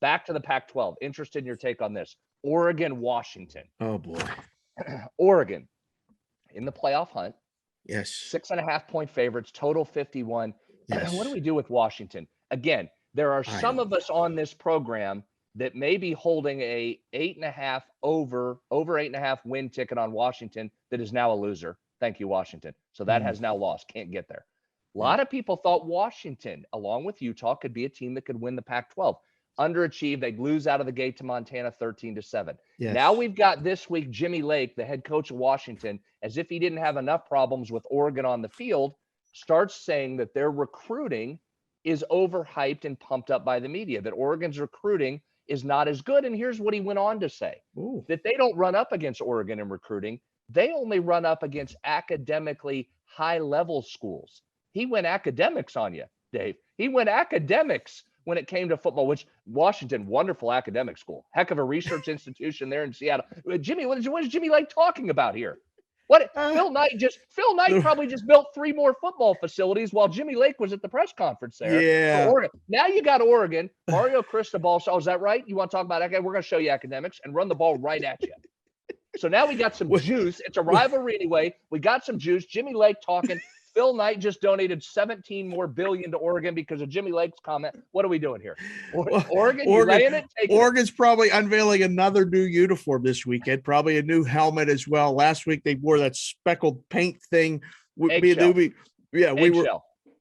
back to the Pac-12. Interested in your take on this. Oregon, Washington. Oh, boy. Oregon in the playoff hunt. Yes. 6.5-point favorites, total 51. Yes. What do we do with Washington? Again, there are some of us on this program that may be holding a 8.5 over 8.5 win ticket on Washington that is now a loser. Thank you, Washington. So that has now lost. Can't get there. A lot of people thought Washington, along with Utah, could be a team that could win the Pac-12. Underachieved. They'd lose out of the gate to Montana 13-7. Yes. Now we've got this week Jimmy Lake, the head coach of Washington, as if he didn't have enough problems with Oregon on the field, starts saying that their recruiting is overhyped and pumped up by the media, that Oregon's recruiting is not as good. And here's what he went on to say, that they don't run up against Oregon in recruiting. They only run up against academically high-level schools. He went academics on you, Dave. He went academics when it came to football, which Washington, wonderful academic school, heck of a research institution there in Seattle. Jimmy, what is Jimmy Lake talking about here? Phil Knight probably just built 3 more football facilities while Jimmy Lake was at the press conference there. Yeah. Oregon. Now you got Oregon. Mario Cristobal. So is that right? You want to talk about okay? We're going to show you academics and run the ball right at you. So now we got some juice. It's a rivalry anyway. We got some juice. Jimmy Lake talking. Phil Knight just donated $17 more billion to Oregon because of Jimmy Lake's comment. What are we doing here? Oregon, you laying it? Oregon's probably unveiling another new uniform this weekend, probably a new helmet as well. Last week they wore that speckled paint thing. Eggshell.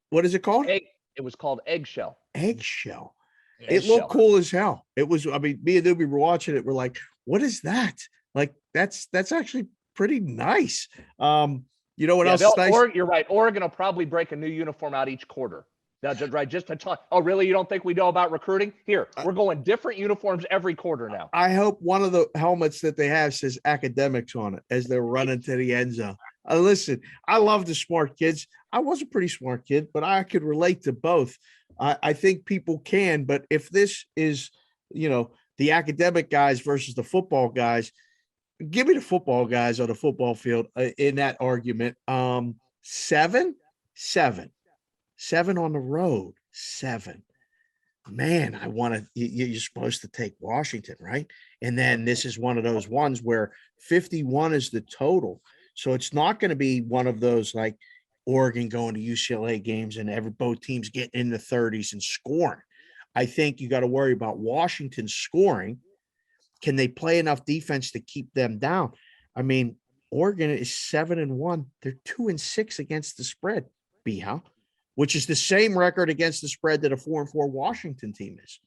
What is it called? It was called Eggshell. Eggshell. It looked cool as hell. It was, I mean, me and Newbie were watching it. We're like, what is that? Like, that's actually pretty nice. You know what else is nice? You're right. Oregon will probably break a new uniform out each quarter. That's right. Just to talk. Oh, really? You don't think we know about recruiting? Here, we're going different uniforms every quarter now. I hope one of the helmets that they have says academics on it as they're running to the end zone. Listen, I love the smart kids. I was a pretty smart kid, but I could relate to both. I think people can, but if this is, the academic guys versus the football guys, give me the football guys on the football field in that argument. 7 on the road, 7. Man, I want to. You're supposed to take Washington, right? And then this is one of those ones where 51 is the total, so it's not going to be one of those like Oregon going to UCLA games and both teams getting in the 30s and scoring. I think you got to worry about Washington scoring. Can they play enough defense to keep them down? I mean, Oregon is 7-1. They're 2-6 against the spread, Beha, which is the same record against the spread that a 4-4 Washington team is.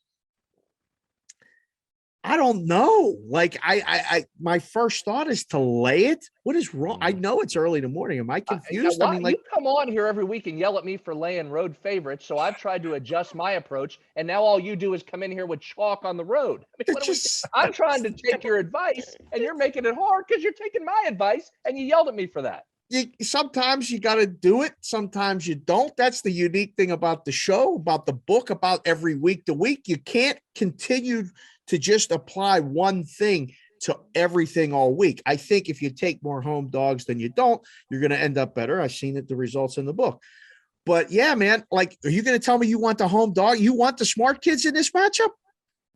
I don't know. Like, my first thought is to lay it. What is wrong? I know it's early in the morning. Am I confused? I mean, you come on here every week and yell at me for laying road favorites, so I've tried to adjust my approach, and now all you do is come in here with chalk on the road. I mean, I'm trying to take your advice, and you're making it hard because you're taking my advice, and you yelled at me for that. Sometimes you got to do it. Sometimes you don't. That's the unique thing about the show, about the book, about every week to week. You can't continue to just apply one thing to everything all week. I think if you take more home dogs than you don't, you're going to end up better. I've seen it, the results in the book. But yeah, man, like, are you going to tell me you want the home dog? You want the smart kids in this matchup?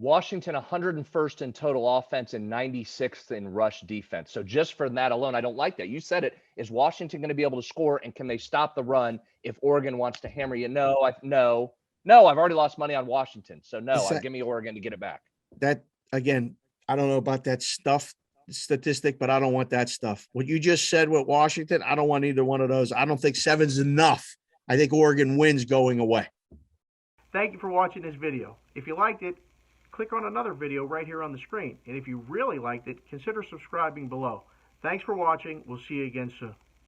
Washington 101st in total offense and 96th in rush defense. So just for that alone, I don't like that. You said it. Is Washington going to be able to score, and can they stop the run if Oregon wants to hammer you? No, I've already lost money on Washington. So no, give me Oregon to get it back. That, again, I don't know about that statistic, but I don't want that stuff. What you just said with Washington, I don't want either one of those. I don't think 7's enough. I think Oregon wins going away. Thank you for watching this video. If you liked it, click on another video right here on the screen. And if you really liked it, consider subscribing below. Thanks for watching. We'll see you again soon.